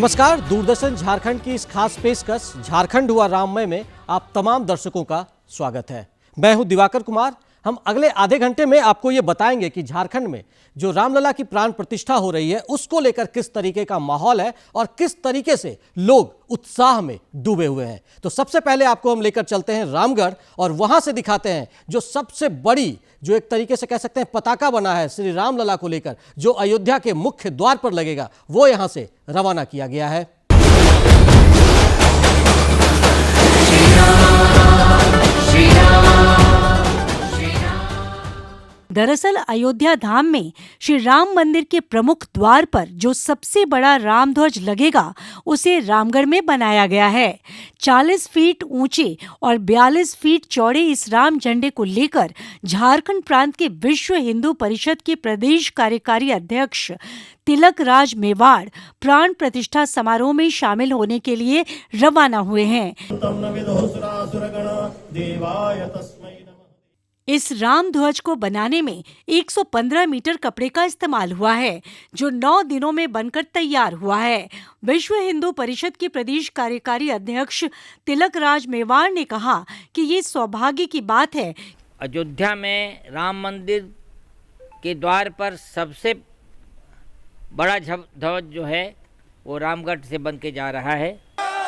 नमस्कार, दूरदर्शन झारखंड की इस खास पेशकश झारखंड हुआ राममय में आप तमाम दर्शकों का स्वागत है। मैं हूं दिवाकर कुमार। हम अगले आधे घंटे में आपको ये बताएंगे कि झारखंड में जो रामलला की प्राण प्रतिष्ठा हो रही है उसको लेकर किस तरीके का माहौल है और किस तरीके से लोग उत्साह में डूबे हुए हैं। तो सबसे पहले आपको हम लेकर चलते हैं रामगढ़ और वहां से दिखाते हैं जो सबसे बड़ी, जो एक तरीके से कह सकते हैं पताका बना है श्री रामलला को लेकर, जो अयोध्या के मुख्य द्वार पर लगेगा, वो यहां से रवाना किया गया है। दरअसल अयोध्या धाम में श्री राम मंदिर के प्रमुख द्वार पर जो सबसे बड़ा राम ध्वज लगेगा उसे रामगढ़ में बनाया गया है। 40 फीट ऊंचे और 42 फीट चौड़े इस राम झंडे को लेकर झारखंड प्रांत के विश्व हिंदू परिषद के प्रदेश कार्यकारी अध्यक्ष तिलक राज मेवाड़ प्राण प्रतिष्ठा समारोह में शामिल होने के लिए रवाना हुए हैं। इस राम ध्वज को बनाने में 115 मीटर कपड़े का इस्तेमाल हुआ है, जो 9 दिनों में बनकर तैयार हुआ है। विश्व हिंदू परिषद के प्रदेश कार्यकारी अध्यक्ष तिलक राज मेवाड़ ने कहा कि ये सौभाग्य की बात है। अयोध्या में राम मंदिर के द्वार पर सबसे बड़ा ध्वज जो है वो रामगढ़ से बन के जा रहा है।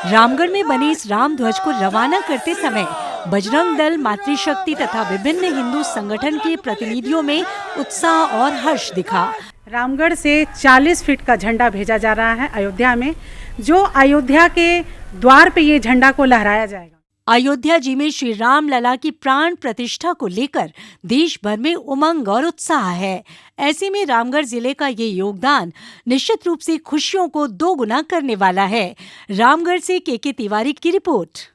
रामगढ़ में बने इस राम ध्वज को रवाना करते समय बजरंग दल, मातृशक्ति तथा विभिन्न हिंदू संगठन के प्रतिनिधियों में उत्साह और हर्ष दिखा। रामगढ़ से 40 फीट का झंडा भेजा जा रहा है अयोध्या में, जो अयोध्या के द्वार पे ये झंडा को लहराया जाएगा। अयोध्या जी में श्री राम लला की प्राण प्रतिष्ठा को लेकर देश भर में उमंग और उत्साह है। ऐसे में रामगढ़ जिले का ये योगदान निश्चित रूप से खुशियों को दोगुना करने वाला है। रामगढ़ से के तिवारी की रिपोर्ट।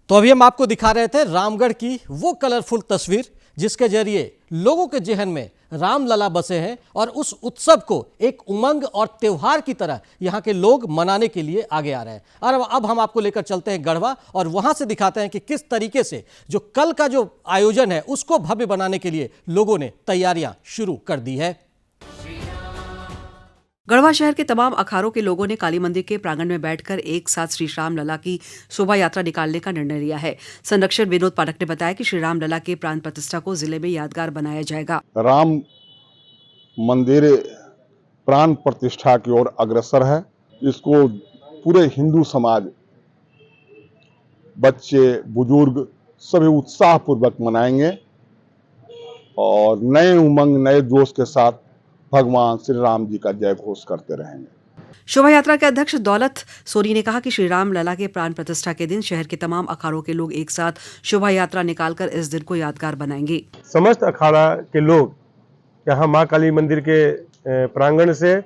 तो अभी हम आपको दिखा रहे थे रामगढ़ की वो कलरफुल तस्वीर जिसके जरिए लोगों के जहन में रामलला बसे हैं और उस उत्सव को एक उमंग और त्योहार की तरह यहाँ के लोग मनाने के लिए आगे आ रहे हैं। और अब हम आपको लेकर चलते हैं गढ़वा और वहाँ से दिखाते हैं कि किस तरीके से जो कल का जो आयोजन है उसको भव्य बनाने के लिए लोगों ने तैयारियां शुरू कर दी है। गढ़वा शहर के तमाम अखाड़ों के लोगों ने काली मंदिर के प्रांगण में बैठकर एक साथ श्री राम लला की शोभा यात्रा निकालने का निर्णय लिया है। संरक्षक विनोद पाठक ने बताया कि श्री राम लला के प्राण प्रतिष्ठा को जिले में यादगार बनाया जाएगा। राम मंदिर प्राण प्रतिष्ठा की ओर अग्रसर है। इसको पूरे हिंदू समाज, बच्चे, बुजुर्ग सभी उत्साह पूर्वक मनाएंगे और नए उमंग, नए जोश के साथ भगवान श्री राम जी का जय घोष करते रहेंगे। शोभा यात्रा के अध्यक्ष दौलत सोनी ने कहा कि श्री राम लला के प्राण प्रतिष्ठा के दिन शहर के तमाम अखाड़ों के लोग एक साथ शोभा यात्रा निकालकर इस दिन को यादगार बनाएंगे। समस्त अखाड़ा के लोग यहाँ मां काली मंदिर के प्रांगण से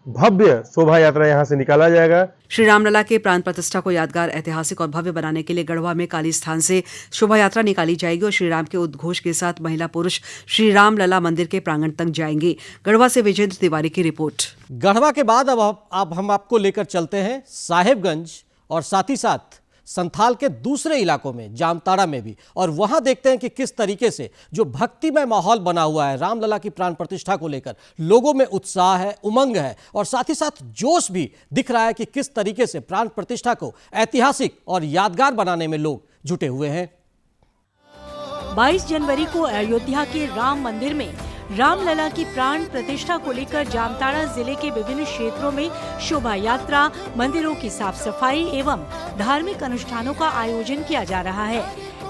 भव्य शोभा यात्रा यहाँ से निकाला जाएगा। श्री राम लला के प्राण प्रतिष्ठा को यादगार, ऐतिहासिक और भव्य बनाने के लिए गढ़वा में काली स्थान से शोभा यात्रा निकाली जाएगी और श्री राम के उद्घोष के साथ महिला पुरुष श्री राम लला मंदिर के प्रांगण तक जाएंगे। गढ़वा से विजेंद्र तिवारी की रिपोर्ट। गढ़वा के बाद अब हम आपको लेकर चलते हैं साहेबगंज और साथ ही साथ संथाल के दूसरे इलाकों में, जामताड़ा में भी, और वहां देखते हैं कि किस तरीके से जो भक्तिमय माहौल बना हुआ है रामलला की प्राण प्रतिष्ठा को लेकर। लोगों में उत्साह है, उमंग है और साथ ही साथ जोश भी दिख रहा है कि किस तरीके से प्राण प्रतिष्ठा को ऐतिहासिक और यादगार बनाने में लोग जुटे हुए हैं। 22 जनवरी को अयोध्या के राम मंदिर में रामलला की प्राण प्रतिष्ठा को लेकर जामताड़ा जिले के विभिन्न क्षेत्रों में शोभा यात्रा, मंदिरों की साफ सफाई एवं धार्मिक अनुष्ठानों का आयोजन किया जा रहा है।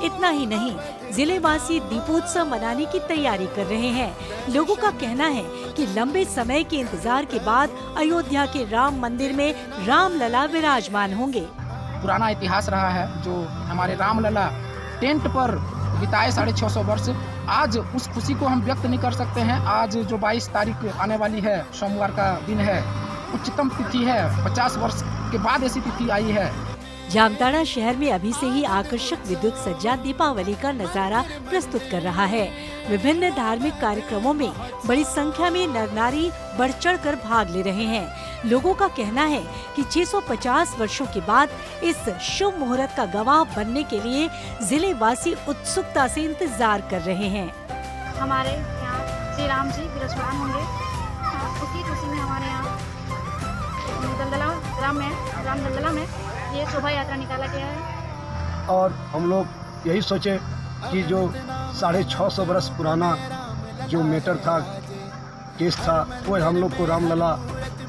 इतना ही नहीं, जिले वासी दीपोत्सव मनाने की तैयारी कर रहे हैं। लोगों का कहना है कि लंबे समय के इंतजार के बाद अयोध्या के राम मंदिर में रामलला विराजमान होंगे। पुराना इतिहास रहा है जो हमारे रामलला टेंट पर बिताए 650 वर्ष। आज उस खुशी को हम व्यक्त नहीं कर सकते हैं। आज जो 22 तारीख आने वाली है, सोमवार का दिन है, उच्चतम तिथि है। 50 वर्ष के बाद ऐसी तिथि आई है। जामताड़ा शहर में अभी से ही आकर्षक विद्युत सज्जा दीपावली का नजारा प्रस्तुत कर रहा है। विभिन्न धार्मिक कार्यक्रमों में बड़ी संख्या में नर नारी बढ़ चढ़ कर भाग ले रहे हैं। लोगों का कहना है कि 650 वर्षों के बाद इस शुभ मुहूर्त का गवाह बनने के लिए जिले वासी उत्सुकता से इंतजार कर रहे हैं। हमारे यहाँ श्री राम जी विराजमान होंगे। रामलला में ये शोभा यात्रा निकाला गया है। और हम लोग यही सोचे कि जो 650 बरस पुराना जो मैटर था, केस था, वो हम लोग को रामलला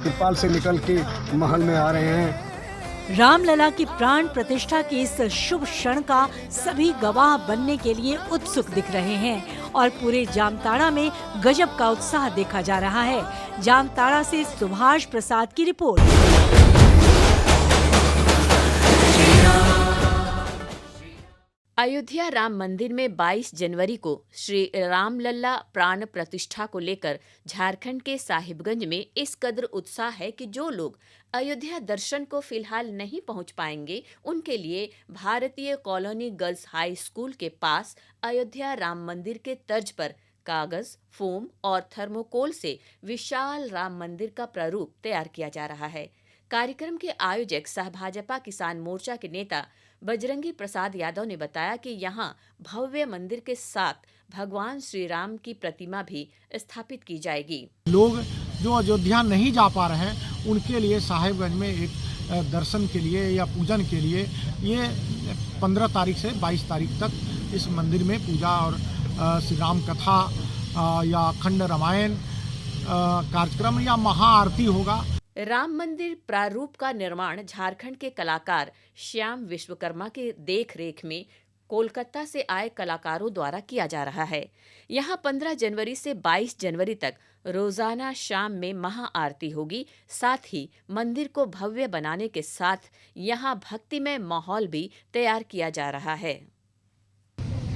कृपाल से निकल के महल में आ रहे हैं। रामलला की प्राण प्रतिष्ठा के इस शुभ क्षण का सभी गवाह बनने के लिए उत्सुक दिख रहे हैं और पूरे जामताड़ा में गजब का उत्साह देखा जा रहा है। जामताड़ा से सुभाष प्रसाद की रिपोर्ट। अयोध्या राम मंदिर में 22 जनवरी को श्री रामलला प्राण प्रतिष्ठा को लेकर झारखंड के साहिबगंज में इस कदर उत्साह है कि जो लोग अयोध्या दर्शन को फिलहाल नहीं पहुंच पाएंगे, उनके लिए भारतीय कॉलोनी गर्ल्स हाई स्कूल के पास अयोध्या राम मंदिर के तर्ज पर कागज, फोम और थर्मोकोल से विशाल राम मंदिर का प्रारूप तैयार किया जा रहा है। कार्यक्रम के आयोजक सह भाजपा किसान मोर्चा के नेता बजरंगी प्रसाद यादव ने बताया कि यहां भव्य मंदिर के साथ भगवान श्री राम की प्रतिमा भी स्थापित की जाएगी। लोग जो अयोध्या नहीं जा पा रहे हैं, उनके लिए साहिबगंज में एक दर्शन के लिए या पूजन के लिए ये 15 तारीख से 22 तारीख तक इस मंदिर में पूजा और श्री राम कथा या अखंड रामायण कार्यक्रम या महाआरती होगा। राम मंदिर प्रारूप का निर्माण झारखंड के कलाकार श्याम विश्वकर्मा के देखरेख में कोलकाता से आए कलाकारों द्वारा किया जा रहा है। यहां 15 जनवरी से 22 जनवरी तक रोजाना शाम में महाआरती होगी। साथ ही मंदिर को भव्य बनाने के साथ यहां भक्तिमय माहौल भी तैयार किया जा रहा है।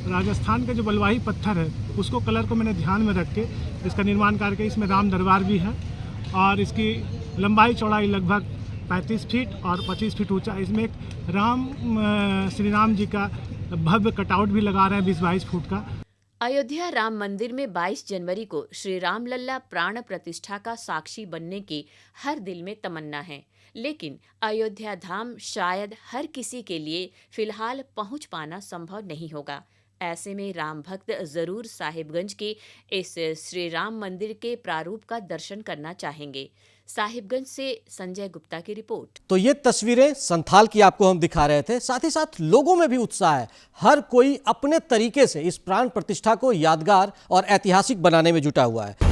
राजस्थान का जो बलवाही पत्थर है, उसको कलर को मैंने ध्यान में रख के इसका निर्माण करके इसमें राम दरबार भी है और इसकी लंबाई चौड़ाई लगभग 35 फीट और 25 फीट ऊंचा। इसमें एक श्री राम जी का भव्य कटआउट भी लगा रहे हैं 20-22 फुट का। अयोध्या राम मंदिर में 22 जनवरी को श्री रामलला प्राण प्रतिष्ठा का साक्षी बनने की हर दिल में तमन्ना है, लेकिन अयोध्या धाम शायद हर किसी के लिए फिलहाल पहुंच पाना संभव नहीं होगा। ऐसे में राम भक्त जरूर साहिबगंज के इस श्री राम मंदिर के प्रारूप का दर्शन करना चाहेंगे। साहिबगंज से संजय गुप्ता की रिपोर्ट। तो ये तस्वीरें संथाल की आपको हम दिखा रहे थे। साथ ही साथ लोगों में भी उत्साह है। हर कोई अपने तरीके से इस प्राण प्रतिष्ठा को यादगार और ऐतिहासिक बनाने में जुटा हुआ है।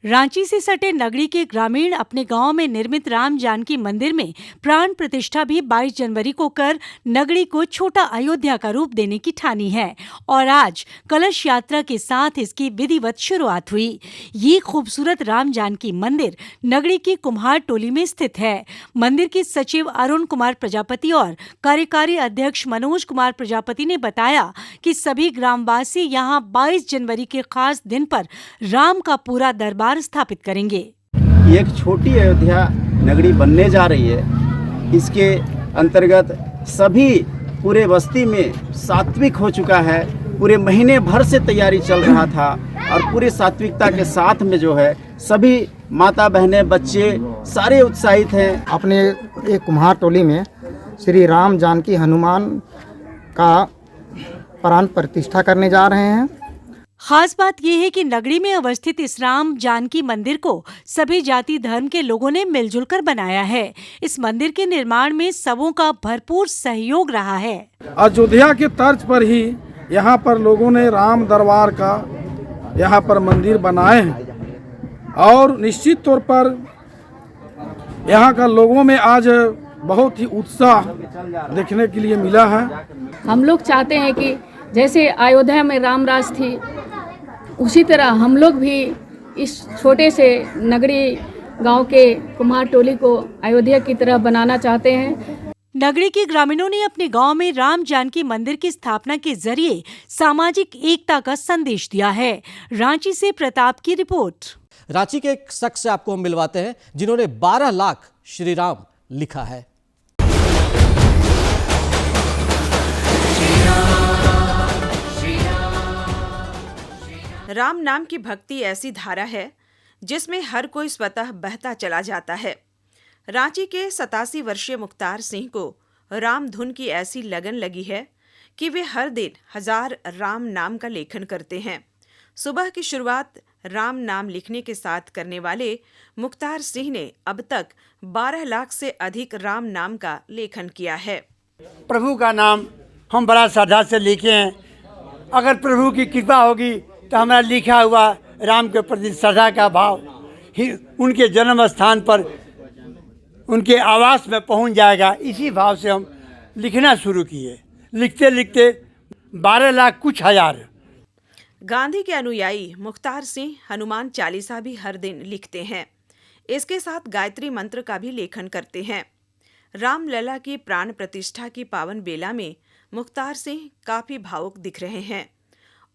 रांची से सटे नगरी के ग्रामीण अपने गांव में निर्मित राम जानकी मंदिर में प्राण प्रतिष्ठा भी 22 जनवरी को कर नगरी को छोटा अयोध्या का रूप देने की ठानी है और आज कलश यात्रा के साथ इसकी विधिवत शुरुआत हुई। ये खूबसूरत राम जानकी मंदिर नगरी की कुम्हार टोली में स्थित है। मंदिर के सचिव अरुण कुमार प्रजापति और कार्यकारी अध्यक्ष मनोज कुमार प्रजापति ने बताया कि सभी ग्रामवासी यहाँ 22 जनवरी के खास दिन पर राम का पूरा दरबार स्थापित करेंगे। एक छोटी अयोध्या नगरी बनने जा रही है। इसके अंतर्गत सभी पूरे बस्ती में सात्विक हो चुका है। पूरे महीने भर से तैयारी चल रहा था और पूरे सात्विकता के साथ में जो है सभी माता बहनें बच्चे सारे उत्साहित हैं। अपने एक कुम्हार टोली में श्री राम जानकी हनुमान का प्राण प्रतिष्ठा करने जा रहे हैं। खास बात यह है कि नगरी में अवस्थित इस राम जानकी मंदिर को सभी जाति धर्म के लोगों ने मिलजुल कर बनाया है। इस मंदिर के निर्माण में सबों का भरपूर सहयोग रहा है। अयोध्या के तर्ज पर ही यहाँ पर लोगों ने राम दरबार का यहाँ पर मंदिर बनाए हैं और निश्चित तौर पर यहाँ का लोगों में आज बहुत ही उत्साह देखने के लिए मिला है। हम लोग चाहते हैं कि जैसे अयोध्या में राम राज थी, उसी तरह हम लोग भी इस छोटे से नगरी गांव के कुम्हार टोली को अयोध्या की तरह बनाना चाहते हैं। नगरी के ग्रामीणों ने अपने गांव में राम जानकी मंदिर की स्थापना के जरिए सामाजिक एकता का संदेश दिया है। रांची से प्रताप की रिपोर्ट। रांची के एक शख्स से आपको हम मिलवाते हैं जिन्होंने 12 लाख श्री राम लिखा है। राम नाम की भक्ति ऐसी धारा है जिसमें हर कोई स्वतः बहता चला जाता है। रांची के 87 वर्षीय मुख्तार सिंह को राम धुन की ऐसी लगन लगी है कि वे हर दिन 1000 राम नाम का लेखन करते हैं। सुबह की शुरुआत राम नाम लिखने के साथ करने वाले मुख्तार सिंह ने अब तक 12 लाख से अधिक राम नाम का लेखन किया है। प्रभु का नाम हम बड़ा श्रद्धा से लिखे हैं। अगर प्रभु की कृपा होगी तो हमारा लिखा हुआ राम के प्रति श्रद्धा का भाव ही उनके जन्म स्थान पर उनके आवास में पहुंच जाएगा। इसी भाव से हम लिखना शुरू किए। लिखते लिखते 12 लाख कुछ हजार। गांधी के अनुयायी मुख्तार सिंह हनुमान चालीसा भी हर दिन लिखते हैं। इसके साथ गायत्री मंत्र का भी लेखन करते हैं। रामलला की प्राण प्रतिष्ठा की पावन बेला में मुख्तार सिंह काफी भावुक दिख रहे हैं।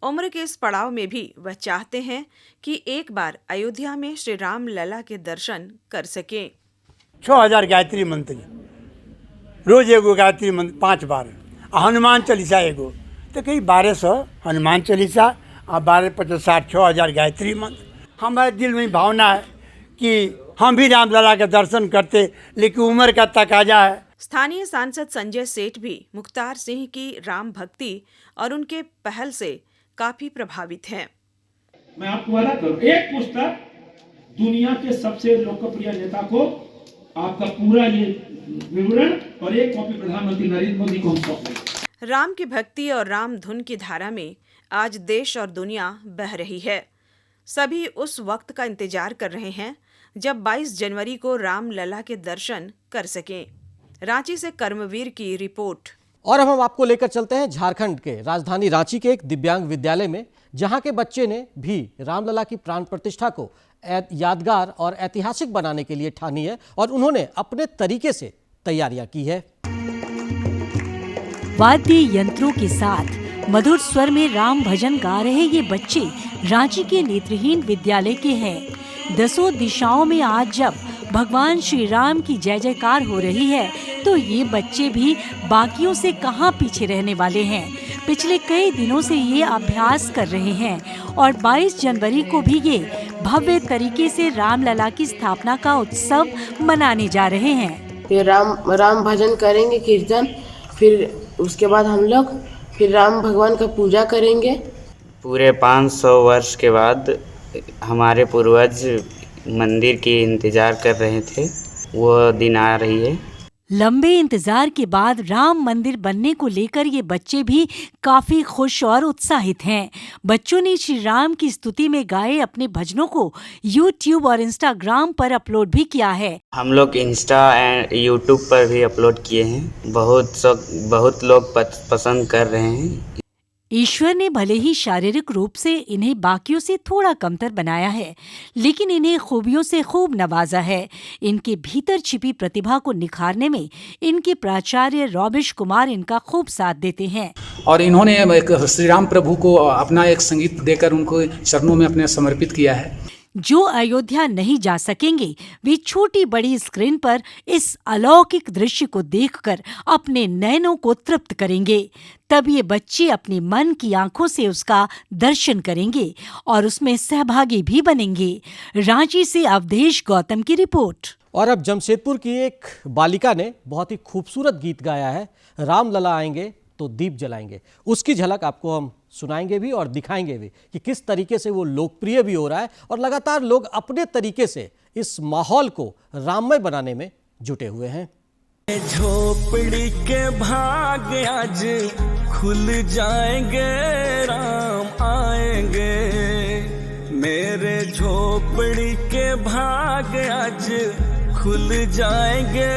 उम्र के इस पड़ाव में भी वह चाहते हैं कि एक बार अयोध्या में श्री रामलला के दर्शन कर सकें। 6000 गायत्री मंत्र, रोज एगो गायत्री मंत्र 5 बार, हनुमान चालीसा एगो, तो कई 1200 हनुमान चालीसा और 12×5=60, 6000 गायत्री मंत्र। हमारे दिल में भावना है कि हम भी रामलला के दर्शन करते, लेकिन उम्र का तकाजा है। स्थानीय सांसद संजय सेठ भी मुख्तार सिंह की राम भक्ति और उनके पहल से काफी प्रभावित हैं। मैं आपको वादा करूं, एक पुस्तक दुनिया के सबसे लोकप्रिय नेता को आपका पूरा ये विवरण और एक कॉपी प्रधानमंत्री नरेंद्र मोदी को हम सौंपेंगे। राम की भक्ति और राम धुन की धारा में आज देश और दुनिया बह रही है। सभी उस वक्त का इंतजार कर रहे हैं जब 22 जनवरी को रामलला के दर्शन कर सकें। रांची से कर्मवीर की रिपोर्ट। और अब हम आपको लेकर चलते हैं झारखंड के राजधानी रांची के एक दिव्यांग विद्यालय में, जहां के बच्चे ने भी रामलला की प्राण प्रतिष्ठा को यादगार और ऐतिहासिक बनाने के लिए ठानी है और उन्होंने अपने तरीके से तैयारियां की है। वाद्य यंत्रों के साथ मधुर स्वर में राम भजन गा रहे ये बच्चे रांची के नेत्रहीन विद्यालय के हैं। 10 दिशाओं में आज जब भगवान श्री राम की जय जयकार हो रही है तो ये बच्चे भी बाकियों से कहां पीछे रहने वाले हैं। पिछले कई दिनों से ये अभ्यास कर रहे हैं और 22 जनवरी को भी ये भव्य तरीके से रामलला की स्थापना का उत्सव मनाने जा रहे हैं। फिर राम भजन करेंगे, कीर्तन, फिर उसके बाद हम लोग फिर राम भगवान का पूजा करेंगे। पूरे 500 वर्ष के बाद हमारे पूर्वज मंदिर के इंतजार कर रहे थे, वो दिन आ रही है। लंबे इंतजार के बाद राम मंदिर बनने को लेकर ये बच्चे भी काफी खुश और उत्साहित हैं। बच्चों ने श्री राम की स्तुति में गाए अपने भजनों को YouTube और Instagram पर अपलोड भी किया है। हम लोग इंस्टा एंड YouTube पर भी अपलोड किए हैं। बहुत लोग पसंद कर रहे हैं। ईश्वर ने भले ही शारीरिक रूप से इन्हें बाकियों से थोड़ा कमतर बनाया है, लेकिन इन्हें खूबियों से खूब नवाजा है। इनके भीतर छिपी प्रतिभा को निखारने में इनके प्राचार्य रॉबिश कुमार इनका खूब साथ देते हैं। और इन्होंने श्री राम प्रभु को अपना एक संगीत देकर उनको चरणों में अपने समर्पित किया है। जो अयोध्या नहीं जा सकेंगे वे छोटी बड़ी स्क्रीन पर इस अलौकिक दृश्य को देखकर अपने नयनों को तृप्त करेंगे। तब ये बच्चे अपने मन की आंखों से उसका दर्शन करेंगे और उसमें सहभागी भी बनेंगे। रांची से अवधेश गौतम की रिपोर्ट। और अब जमशेदपुर की एक बालिका ने बहुत ही खूबसूरत गीत गाया है, रामलला आएंगे तो दीप जलाएंगे। उसकी झलक आपको हम सुनाएंगे भी और दिखाएंगे भी कि किस तरीके से वो लोकप्रिय भी हो रहा है और लगातार लोग अपने तरीके से इस माहौल को राममय बनाने में जुटे हुए हैं। झोपड़ी के भाग आज खुल जाएंगे, राम आएंगे। मेरे झोपड़ी के भाग आज खुल जाएंगे।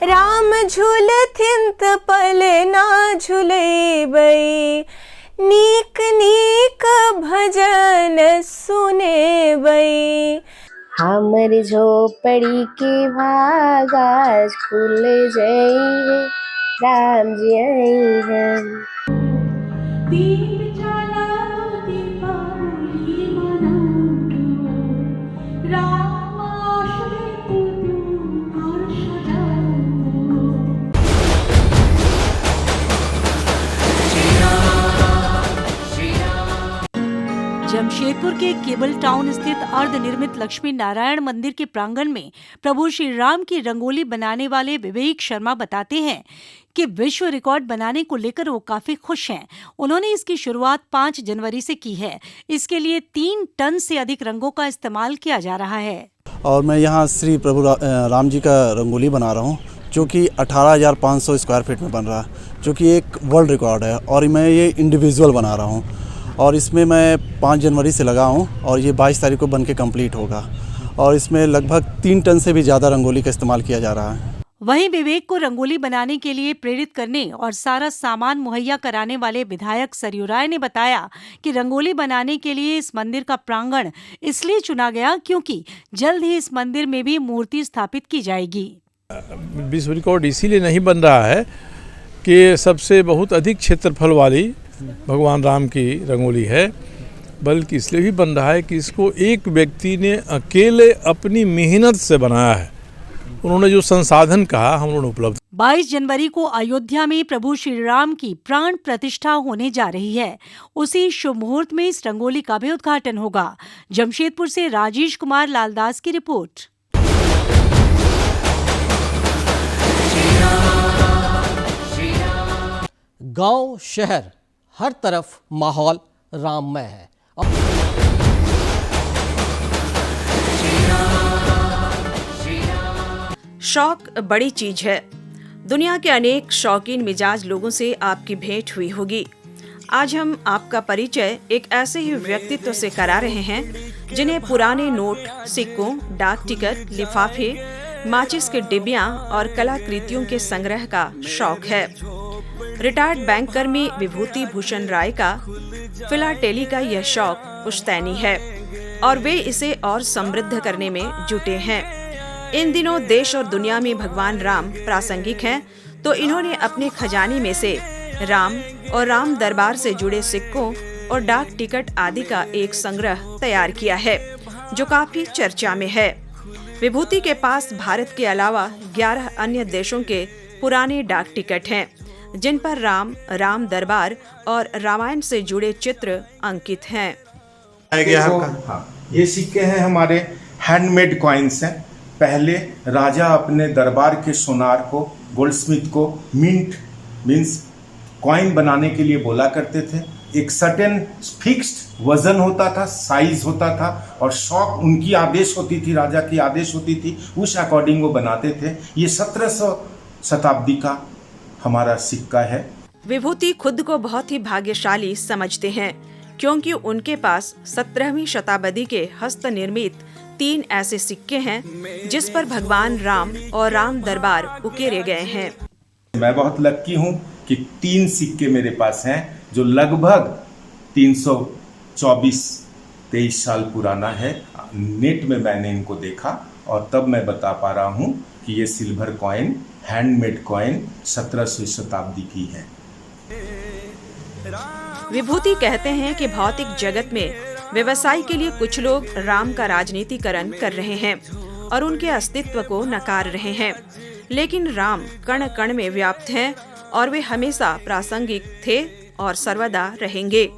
राम झूलथिन त पले ना झूलेबै, नीक नीक भजन सुनेबै। हमर झोपड़ी के भाग आज खुल जाएंगे, राम जी आएंगे। जमशेदपुर के केबल टाउन स्थित अर्धनिर्मित लक्ष्मी नारायण मंदिर के प्रांगण में प्रभु श्री राम की रंगोली बनाने वाले विवेक शर्मा बताते हैं कि विश्व रिकॉर्ड बनाने को लेकर वो काफी खुश हैं। उन्होंने इसकी शुरुआत 5 जनवरी से की है। इसके लिए 3 टन से अधिक रंगों का इस्तेमाल किया जा रहा है। और मैं यहाँ श्री प्रभु राम जी का रंगोली बना रहा हूँ, जो कि 18,500 स्क्वायर फीट में बन रहा है, जो कि एक वर्ल्ड रिकॉर्ड है। और मैं ये इंडिविजुअल बना रहा हूँ और इसमें मैं 5 जनवरी से लगा हूँ और ये 22 तारीख को बन के कम्प्लीट होगा। और इसमें लगभग 3 टन से भी ज़्यादा रंगोली का इस्तेमाल किया जा रहा है। वहीं विवेक को रंगोली बनाने के लिए प्रेरित करने और सारा सामान मुहैया कराने वाले विधायक सरयू राय ने बताया कि रंगोली बनाने के लिए इस मंदिर का प्रांगण इसलिए चुना गया क्योंकि जल्द ही इस मंदिर में भी मूर्ति स्थापित की जाएगी। विश्व रिकॉर्ड इसीलिए नहीं बन रहा है कि सबसे बहुत अधिक क्षेत्रफल वाली भगवान राम की रंगोली है, बल्कि इसलिए भी बन रहा है कि इसको एक व्यक्ति ने अकेले अपनी मेहनत से बनाया है। उन्होंने जो संसाधन कहा हम लोगों ने उपलब्ध। 22 जनवरी को अयोध्या में प्रभु श्री राम की प्राण प्रतिष्ठा होने जा रही है। उसी शुभ मुहूर्त में इस रंगोली का भी उद्घाटन होगा। जमशेदपुर से राजेश कुमार लालदास की रिपोर्ट। गांव शहर हर तरफ माहौल राममय है। शौक बड़ी चीज है। दुनिया के अनेक शौकीन मिजाज लोगों से आपकी भेंट हुई होगी। आज हम आपका परिचय एक ऐसे ही व्यक्तित्व से करा रहे हैं जिन्हें पुराने नोट, सिक्कों, डाक टिकट, लिफाफे, माचिस के डिबिया और कलाकृतियों के संग्रह का शौक है। रिटायर्ड बैंक कर्मी विभूति भूषण राय का फिलाटेली का यह शौक पुश्तैनी है और वे इसे और समृद्ध करने में जुटे हैं। इन दिनों देश और दुनिया में भगवान राम प्रासंगिक हैं, तो इन्होंने अपने खजाने में से राम और राम दरबार से जुड़े सिक्कों और डाक टिकट आदि का एक संग्रह तैयार किया है, जो काफी चर्चा में है। विभूति के पास भारत के अलावा 11 अन्य देशों के पुराने डाक टिकट हैं, जिन पर राम, राम दरबार और रामायण से जुड़े चित्र अंकित हैं। ये सिक्के हैं हमारे हैंडमेड कॉइन्स हैं। पहले राजा अपने दरबार के सोनार को, गोल्डस्मिथ को मीन्स कॉइन बनाने के लिए बोला करते थे। एक सर्टेन फिक्स्ड वजन होता था, साइज होता था और शौक उनकी आदेश होती थी, राजा की आदेश होती थी, उस अकॉर्डिंग वो बनाते थे। ये 1700 शताब्दी का हमारा सिक्का है। विभूति खुद को बहुत ही भाग्यशाली समझते हैं, क्योंकि उनके पास 17वीं शताब्दी के हस्त निर्मित 3 ऐसे सिक्के हैं जिस पर भगवान राम और राम दरबार उकेरे गए हैं। मैं बहुत लकी हूँ कि 3 सिक्के मेरे पास हैं जो लगभग 323 साल पुराना है। नेट में मैंने इनको देखा और तब मैं बता पा रहा हूँ कि ये सिल्वर कॉइन, हैंडमेड कॉइन 17वीं शताब्दी की है। विभूति कहते हैं कि भौतिक जगत में व्यवसाय के लिए कुछ लोग राम का राजनीतिकरण कर रहे हैं और उनके अस्तित्व को नकार रहे हैं, लेकिन राम कण कण में व्याप्त हैं और वे हमेशा प्रासंगिक थे और सर्वदा रहेंगे।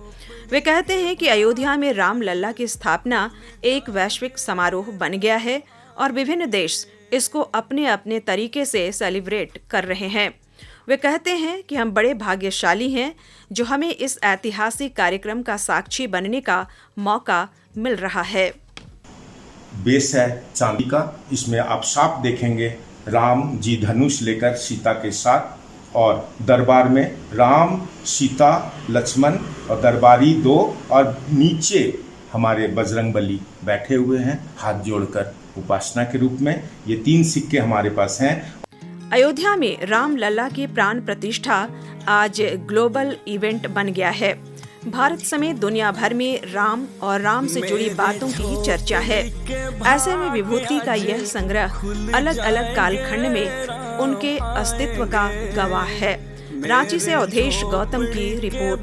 वे कहते हैं कि अयोध्या में राम लल्ला की स्थापना एक वैश्विक समारोह बन गया है और विभिन्न देश इसको अपने अपने तरीके से सेलिब्रेट कर रहे हैं। वे कहते हैं कि हम बड़े भाग्यशाली हैं जो हमें इस ऐतिहासिक कार्यक्रम का साक्षी बनने का मौका मिल रहा है। बेस है चांदी का, इसमें आप साफ देखेंगे राम जी धनुष लेकर सीता के साथ, और दरबार में राम, सीता, लक्ष्मण और दरबारी 2 और नीचे हमारे बजरंगबली बैठे हुए हैं हाथ जोड़कर उपासना के रूप में। ये 3 सिक्के हमारे पास हैं। अयोध्या में राम लल्ला की प्राण प्रतिष्ठा आज ग्लोबल इवेंट बन गया है। भारत समेत दुनिया भर में राम और राम से जुड़ी बातों की चर्चा है। ऐसे में विभूति का यह संग्रह अलग अलग कालखंड में उनके अस्तित्व का गवाह है। रांची से अवधेश गौतम की रिपोर्ट।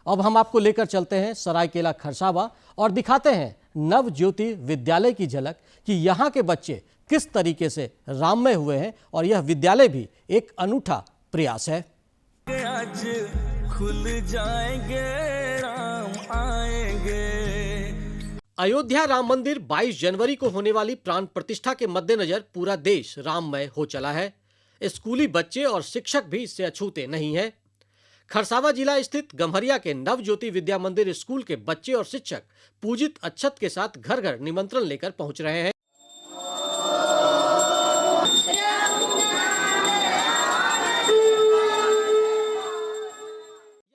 अब हम आपको लेकर चलते हैं सरायकेला खरसावा और दिखाते हैं नव ज्योति विद्यालय की झलक कि यहाँ के बच्चे किस तरीके से राममय हुए हैं और यह विद्यालय भी एक अनूठा प्रयास है। आज खुल जाएंगे, राम आएंगे। अयोध्या राम मंदिर 22 जनवरी को होने वाली प्राण प्रतिष्ठा के मद्देनजर पूरा देश राममय हो चला है। स्कूली बच्चे और शिक्षक भी इससे अछूते नहीं हैं। खरसावा जिला स्थित गम्हरिया के नवज्योति विद्या मंदिर स्कूल के बच्चे और शिक्षक पूजित अक्षत के साथ घर घर निमंत्रण लेकर पहुंच रहे हैं।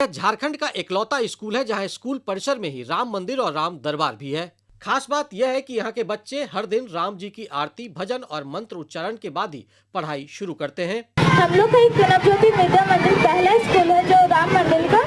यह झारखंड का इकलौता स्कूल है जहां स्कूल परिसर में ही राम मंदिर और राम दरबार भी है। खास बात यह है कि यहाँ के बच्चे हर दिन राम जी की आरती, भजन और मंत्र उच्चारण के बाद ही पढ़ाई शुरू करते हैं। हम लोग का एक नवज्योति विद्या मंदिर पहला स्कूल है जो राम मंदिर का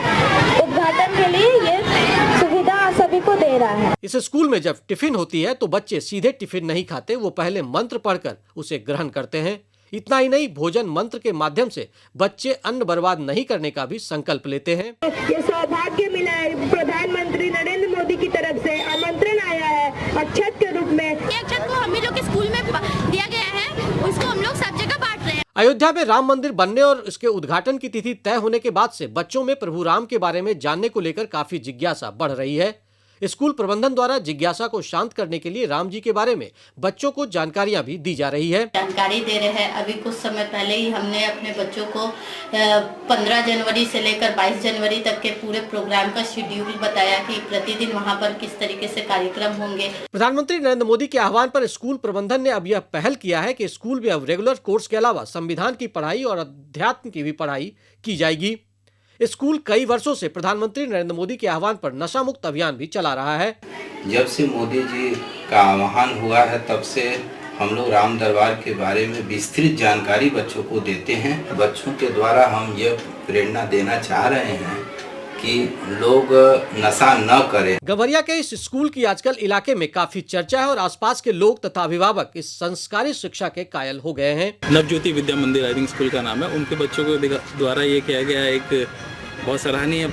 उद्घाटन के लिए ये सुविधा सभी को दे रहा है। इस स्कूल में जब टिफिन होती है तो बच्चे सीधे टिफिन नहीं खाते, वो पहले मंत्र पढ़कर उसे ग्रहण करते हैं। इतना ही नहीं, भोजन मंत्र के माध्यम से बच्चे अन्न बर्बाद नहीं करने का भी संकल्प लेते हैं। ये सौभाग्य मिला है, प्रधानमंत्री नरेंद्र मोदी की तरफ से आमंत्रण आया है अक्षत के रूप में। ये अक्षत को हम लोग के स्कूल में दिया गया है, उसको हम लोग सब जगह बांट रहे हैं। अयोध्या में राम मंदिर बनने और इसके उद्घाटन की तिथि तय होने के बाद से बच्चों में प्रभु राम के बारे में जानने को लेकर काफी जिज्ञासा बढ़ रही है। स्कूल प्रबंधन द्वारा जिज्ञासा को शांत करने के लिए राम जी के बारे में बच्चों को जानकारियां भी दी जा रही है। जानकारी दे रहे हैं। अभी कुछ समय पहले ही हमने अपने बच्चों को 15 जनवरी से लेकर 22 जनवरी तक के पूरे प्रोग्राम का शेड्यूल बताया कि प्रतिदिन वहां पर किस तरीके से कार्यक्रम होंगे। प्रधानमंत्री नरेंद्र मोदी के आह्वान पर स्कूल प्रबंधन ने अब यह पहल किया है कि स्कूल में अब रेगुलर कोर्स के अलावा संविधान की पढ़ाई और अध्यात्म की भी पढ़ाई की जाएगी। स्कूल कई वर्षों से प्रधानमंत्री नरेंद्र मोदी के आह्वान पर नशा मुक्त अभियान भी चला रहा है। जब से मोदी जी का आह्वान हुआ है तब से हम लोग राम दरबार के बारे में विस्तृत जानकारी बच्चों को देते हैं। बच्चों के द्वारा हम ये प्रेरणा देना चाह रहे हैं कि लोग नशा न करें। गम्हरिया के इस स्कूल की आजकल इलाके में काफी चर्चा है और आसपास के लोग तथा अभिभावक इस संस्कारी शिक्षा के कायल हो गए हैं। नवज्योति विद्या मंदिर आई थिंक स्कूल का नाम है। उनके बच्चों के द्वारा ये किया गया एक बहुत सराहनीय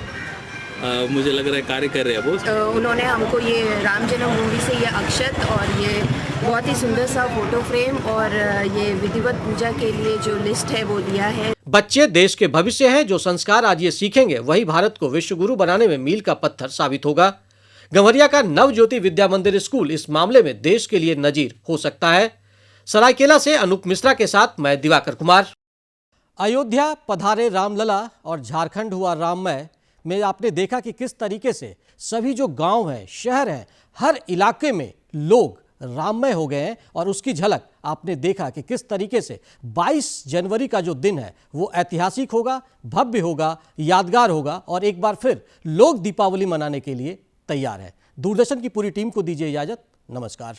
मुझे लग रहा है कार्य कर रहे हैं वो। उन्होंने हमको ये राम जन्मभूमि से ये अक्षत और ये बहुत ही सुंदर सा फोटो फ्रेम और ये विधिवत पूजा के लिए जो लिस्ट है वो दिया है। बच्चे देश के भविष्य हैं। जो संस्कार आज ये सीखेंगे वही भारत को विश्व गुरु बनाने में मील का पत्थर साबित होगा। गम्हरिया का नवज्योति विद्या मंदिर स्कूल इस मामले में देश के लिए नजीर हो सकता है। सरायकेला से अनूप मिश्रा के साथ मैं दिवाकर कुमार। अयोध्या पधारे रामलला और झारखंड हुआ राममय में आपने देखा कि किस तरीके से सभी जो गांव हैं, शहर हैं, हर इलाके में लोग राममय हो गए हैं और उसकी झलक आपने देखा कि किस तरीके से 22 जनवरी का जो दिन है वो ऐतिहासिक होगा, भव्य होगा, यादगार होगा और एक बार फिर लोग दीपावली मनाने के लिए तैयार है। दूरदर्शन की पूरी टीम को दीजिए इजाजत। नमस्कार।